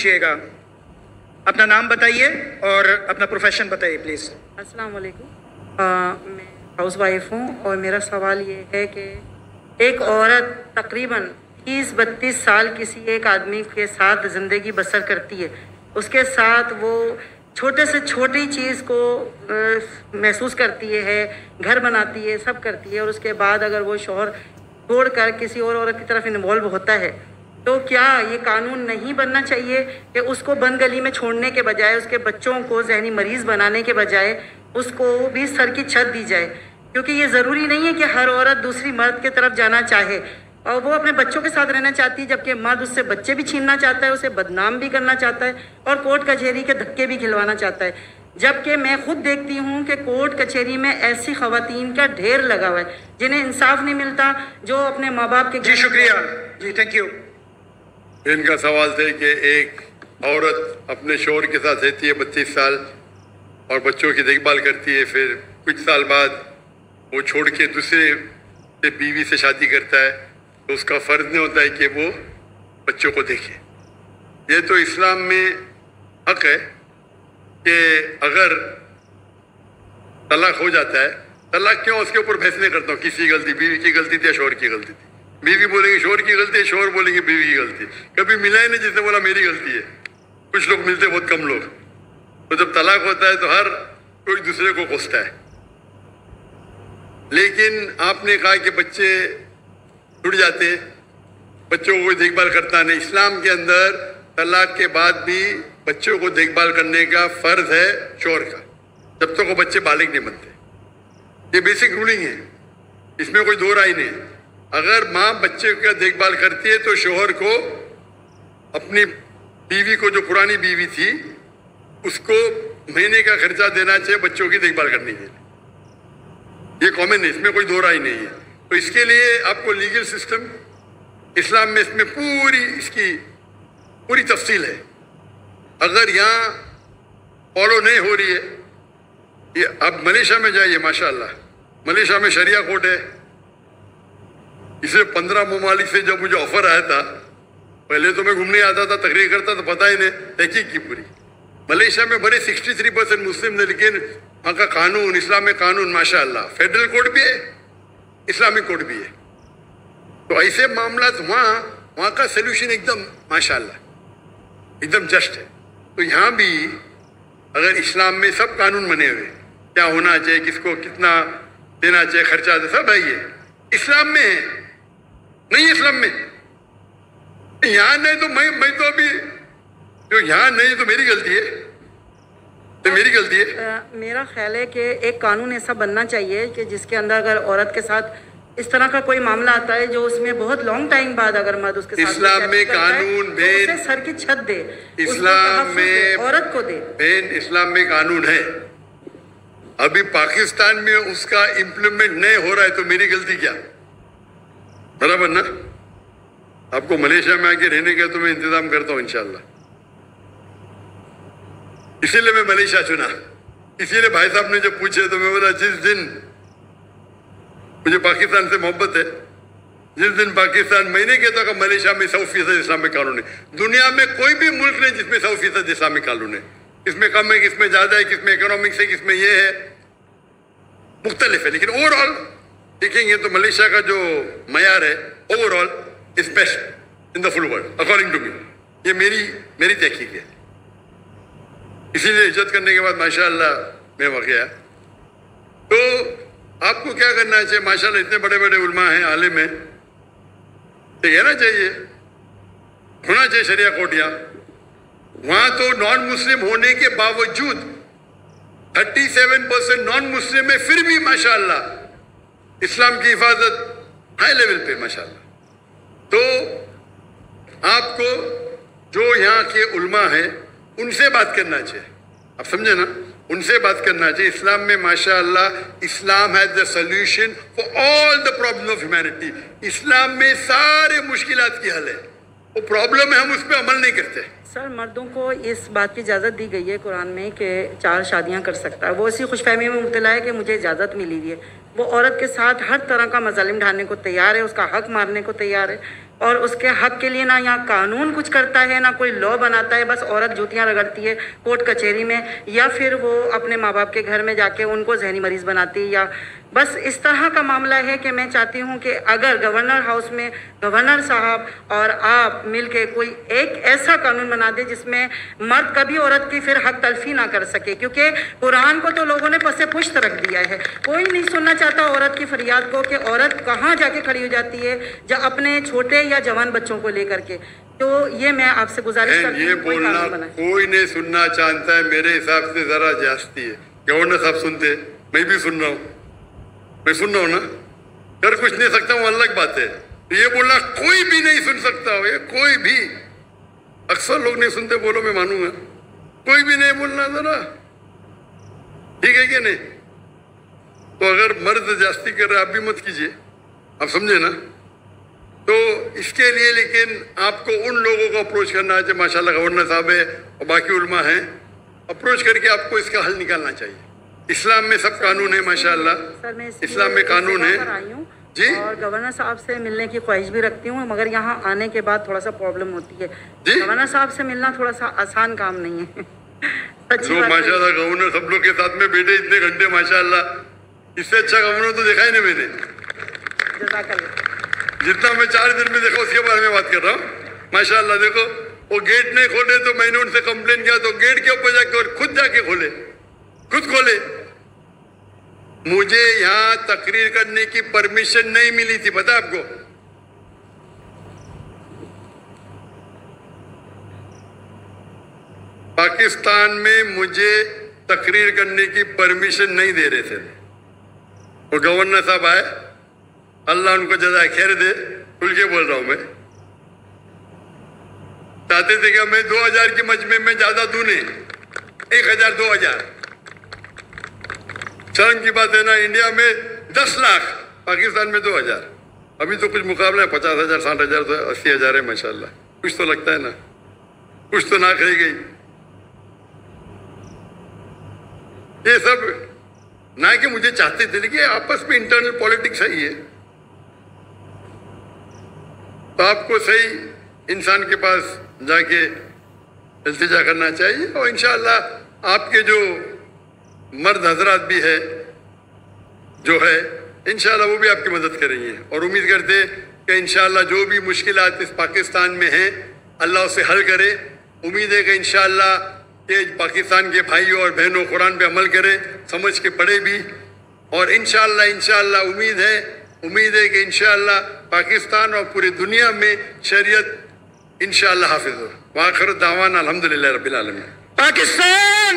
पूछिएगा। अपना नाम बताइए और अपना प्रोफेशन बताइए प्लीज़। अस्सलाम वालेकुम। मैं हाउस वाइफ हूँ और मेरा सवाल ये है कि एक औरत तकरीबन 30-32 साल किसी एक आदमी के साथ ज़िंदगी बसर करती है, उसके साथ वो छोटे से छोटी चीज़ को महसूस करती है, घर बनाती है, सब करती है, और उसके बाद अगर वो शौहर छोड़कर किसी और औरत की तरफ इन्वॉल्व होता है तो क्या ये कानून नहीं बनना चाहिए कि उसको बंद गली में छोड़ने के बजाय, उसके बच्चों को जहनी मरीज़ बनाने के बजाय उसको भी सर की छत दी जाए? क्योंकि ये ज़रूरी नहीं है कि हर औरत दूसरी मर्द की तरफ जाना चाहे, और वो अपने बच्चों के साथ रहना चाहती है, जबकि मर्द उससे बच्चे भी छीनना चाहता है, उसे बदनाम भी करना चाहता है और कोर्ट कचहरी के धक्के भी खिलवाना चाहता है। जबकि मैं खुद देखती हूँ कि कोर्ट कचहरी में ऐसी ख़वातीन का ढेर लगा हुआ है जिन्हें इंसाफ नहीं मिलता, जो अपने माँ बाप के। जी शुक्रिया जी, थैंक यू। इनका सवाल था कि एक औरत अपने शौहर के साथ रहती है 32 साल और बच्चों की देखभाल करती है, फिर कुछ साल बाद वो छोड़ के दूसरे से बीवी से शादी करता है, तो उसका फ़र्ज नहीं होता है कि वो बच्चों को देखे। ये तो इस्लाम में हक है कि अगर तलाक हो जाता है, तलाक क्यों, उसके ऊपर बहस नहीं करता हूँ, किसी गलती, बीवी की गलती थी या शौहर की गलती थी। बीवी बोलेंगे शौहर की गलती है, शौहर बोलेंगे बीवी की गलती। कभी मिला ही नहीं जिसने बोला मेरी गलती है। कुछ लोग मिलते, बहुत कम लोग। तो जब तलाक होता है तो हर कोई दूसरे को कोसता है। लेकिन आपने कहा कि बच्चे छूट जाते, बच्चों को कोई देखभाल करता नहीं। इस्लाम के अंदर तलाक के बाद भी बच्चों को देखभाल करने का फर्ज है शौहर का, जब तक वो बच्चे बालिग नहीं बनते। ये बेसिक रूलिंग है, इसमें कोई दो राय नहीं। अगर माँ बच्चे का देखभाल करती है तो शौहर को अपनी बीवी को, जो पुरानी बीवी थी, उसको महीने का खर्चा देना चाहिए बच्चों की देखभाल करने के लिए। ये कॉमन है, इसमें कोई दो राय नहीं है। तो इसके लिए आपको लीगल सिस्टम इस्लाम में, इसमें पूरी इसकी पूरी तफसील है। अगर यहाँ फॉलो नहीं हो रही है, ये आप मलेशिया में जाइए, माशाअल्लाह मलेशिया में शरिया कोर्ट है। इसे 15 ममालिक से जब मुझे ऑफर आया था, पहले तो मैं घूमने आता था, तकरीर करता तो पता ही नहीं, तहकीक की पूरी। मलेशिया में बड़े 63% मुस्लिम थे, लेकिन वहाँ का कानून, इस्लामिक कानून माशाअल्लाह, फेडरल कोर्ट भी है, इस्लामिक कोर्ट भी है। तो ऐसे मामला वहाँ का सोल्यूशन एकदम माशाअल्लाह एकदम जस्ट है। तो यहाँ भी अगर इस्लाम में सब कानून बने हुए, क्या होना चाहिए, किसको कितना देना चाहिए, खर्चा सब है, ये इस्लाम में है। नहीं इस्लाम में यहाँ नहीं, तो मैं तो अभी जो यहाँ नहीं तो मेरी गलती है, तो मेरी गलती है। मेरा ख्याल है कि एक कानून ऐसा बनना चाहिए कि जिसके अंदर अगर औरत के साथ इस तरह का कोई मामला आता है जो उसमें बहुत लॉन्ग टाइम बाद अगर मर्द उसके साथ इस्लाम में कानून तो उसे सर की छत दे, इस्लाम में औरत को दे। बहन, इस्लाम में कानून है, अभी पाकिस्तान में उसका इम्प्लीमेंट नहीं हो रहा है, तो मेरी गलती क्या? बराबर ना? आपको मलेशिया में आके रहने का तो मैं इंतजाम करता हूँ इंशाल्लाह। इसीलिए मैं मलेशिया चुना। इसीलिए भाई साहब ने जब पूछे तो मैं बोला, जिस दिन मुझे पाकिस्तान से मोहब्बत है, जिस दिन पाकिस्तान, मैंने कहता कि मलेशिया में 100% इस्लामिक कानून है। दुनिया में कोई भी मुल्क नहीं जिसमें 100% इस्लामिक कानून है। किसमें कम है, किसमें ज्यादा है, किसमें इकोनॉमिक्स है, किसमें ये है, मुख्तलिफ है। लेकिन ओवरऑल देखेंगे तो मलेशिया का जो मयार है overall is best in the full world according to me. ये मेरी तहकीक है। इसीलिए इज्जत करने के बाद माशाअल्लाह मैं वहाँ गया। तो आपको क्या करना चाहिए? माशाअल्लाह इतने बड़े बड़े उलमा हैं, आलिम हैं, तो कहना चाहिए, होना चाहिए शरिया कोर्ट। यहाँ वहाँ तो नॉन मुस्लिम होने के बावजूद 37% नॉन मुस्लिम है, फिर भी माशाअल्लाह इस्लाम की हिफाजत हाई लेवल पे माशाअल्लाह। तो आपको जो यहाँ के उलमा हैं उनसे बात करना चाहिए, आप समझे ना, उनसे बात करना चाहिए। इस्लाम में माशाअल्लाह, Islam has the solution for all the problem of humanity. इस्लाम में सारे मुश्किलात की हल है। वो प्रॉब्लम है, हम उस पर अमल नहीं करते। सर, मर्दों को इस बात की इजाज़त दी गई है कुरान में कि 4 शादियां कर सकता है। वो इसी खुशफहमी में मुब्तला है कि मुझे इजाज़त मिली हुई है। वो औरत के साथ हर तरह का मज़ालिम ढाने को तैयार है, उसका हक मारने को तैयार है। اور اس کے حق کے لیے نہ یہاں قانون کچھ کرتا ہے، نہ کوئی لا بناتا ہے، بس عورت جوتیاں رگڑتی ہے کورٹ کچہری میں، یا پھر وہ اپنے ماں باپ کے گھر میں جا کے ان کو ذہنی مریض بناتی ہے، یا بس اس طرح کا معاملہ ہے کہ میں چاہتی ہوں کہ اگر گورنر ہاؤس میں گورنر صاحب اور آپ مل کے کوئی ایک ایسا قانون بنا دے جس میں مرد کبھی عورت کی پھر حق تلفی نہ کر سکے، کیونکہ قرآن کو تو لوگوں نے پس پشت رکھ دیا ہے، کوئی نہیں سننا چاہتا عورت کی فریاد کو کہ عورت کہاں جا کے کھڑی ہو جاتی ہے اپنے چھوٹے یا جوان بچوں کو لے کر کے۔ تو یہ میں آپ سے گزارش کرتی ہوں یہ بولنا کوئی نہیں سننا چاہتا ہے، میرے حساب سے ذرا جاستی ہے۔ گورنر صاحب سنتے، میں بھی سن رہا ہوں، میں سن رہا ہوں نا، کر کچھ نہیں سکتا ہوں، الگ بات ہے۔ یہ بولنا کوئی بھی نہیں سن سکتا ہو، یہ کوئی بھی، اکثر لوگ نہیں سنتے، بولو میں مانوں گا، کوئی بھی نہیں بولنا ذرا، ٹھیک ہے کہ نہیں؟ تو اگر مرد جاستی کر رہے آپ بھی مت کیجئے، آپ سمجھے نا؟ تو اس کے لیے لیکن آپ کو ان لوگوں کو اپروچ کرنا ہے جو ماشاءاللہ گورنر صاحب ہے اور باقی علماء ہیں، اپروچ کر کے آپ کو اس کا حل نکالنا چاہیے۔ اسلام میں سب قانون ہے ماشاءاللہ، اسلام میں قانون ہے جی، اور گورنر صاحب سے ملنے کی خواہش بھی رکھتی ہوں، مگر یہاں آنے کے بعد تھوڑا سا پرابلم ہوتی ہے جی، گورنر صاحب سے ملنا تھوڑا سا آسان کام نہیں ہے۔ تو ماشاءاللہ گورنر سب لوگ کے ساتھ میں بیٹھے اتنے گھنٹے، ماشاءاللہ اس سے اچھا گورنر تو دیکھا ہی نہیں میں نے، جزاک اللہ۔ جتنا میں 4 دن میں دیکھا اس کے بارے میں بات کر رہا ہوں۔ ماشاءاللہ دیکھو وہ گیٹ نہیں کھولے تو میں نے ان سے کمپلین کیا تو گیٹ کے اوپر جا کے اور خود جا کے کھولے، خود کھولے۔ مجھے یہاں تقریر کرنے کی پرمیشن نہیں ملی تھی، پتہ آپ کو؟ پاکستان میں مجھے تقریر کرنے کی پرمیشن نہیں دے رہے تھے، وہ گورنر صاحب آئے، اللہ ان کو جزائے خیر دے، کھل کے بول رہا ہوں میں، چاہتے تھے کہ میں 2000 کی مجمع میں زیادہ دوں نہیں، 1000 2000، شرم کی بات ہے نا، انڈیا میں 10 لاکھ، پاکستان میں 2000، ابھی تو کچھ مقابلہ ہے، 50,000 60,000 تو 80,000 ہے ماشاءاللہ، کچھ تو لگتا ہے نا، کچھ تو ناک رہ گئی۔ یہ سب نہ کہ مجھے چاہتے تھے، لیکن آپس میں انٹرنل پولیٹکس صحیح ہے، تو آپ کو صحیح انسان کے پاس جا کے التجا کرنا چاہیے، اور انشاءاللہ آپ کے جو مرد حضرات بھی ہے جو ہے انشاءاللہ وہ بھی آپ کی مدد کریں گے، اور امید کرتے کہ انشاءاللہ جو بھی مشکلات اس پاکستان میں ہیں اللہ اسے حل کرے۔ امید ہے کہ انشاءاللہ کہ پاکستان کے بھائیوں اور بہنوں قرآن پہ عمل کرے، سمجھ کے پڑھے بھی، اور انشاءاللہ امید ہے کہ انشاءاللہ پاکستان اور پوری دنیا میں شریعت انشاءاللہ حافظ ہو۔ وآخر دعوانا الحمدللہ رب العالمین۔ پاکستان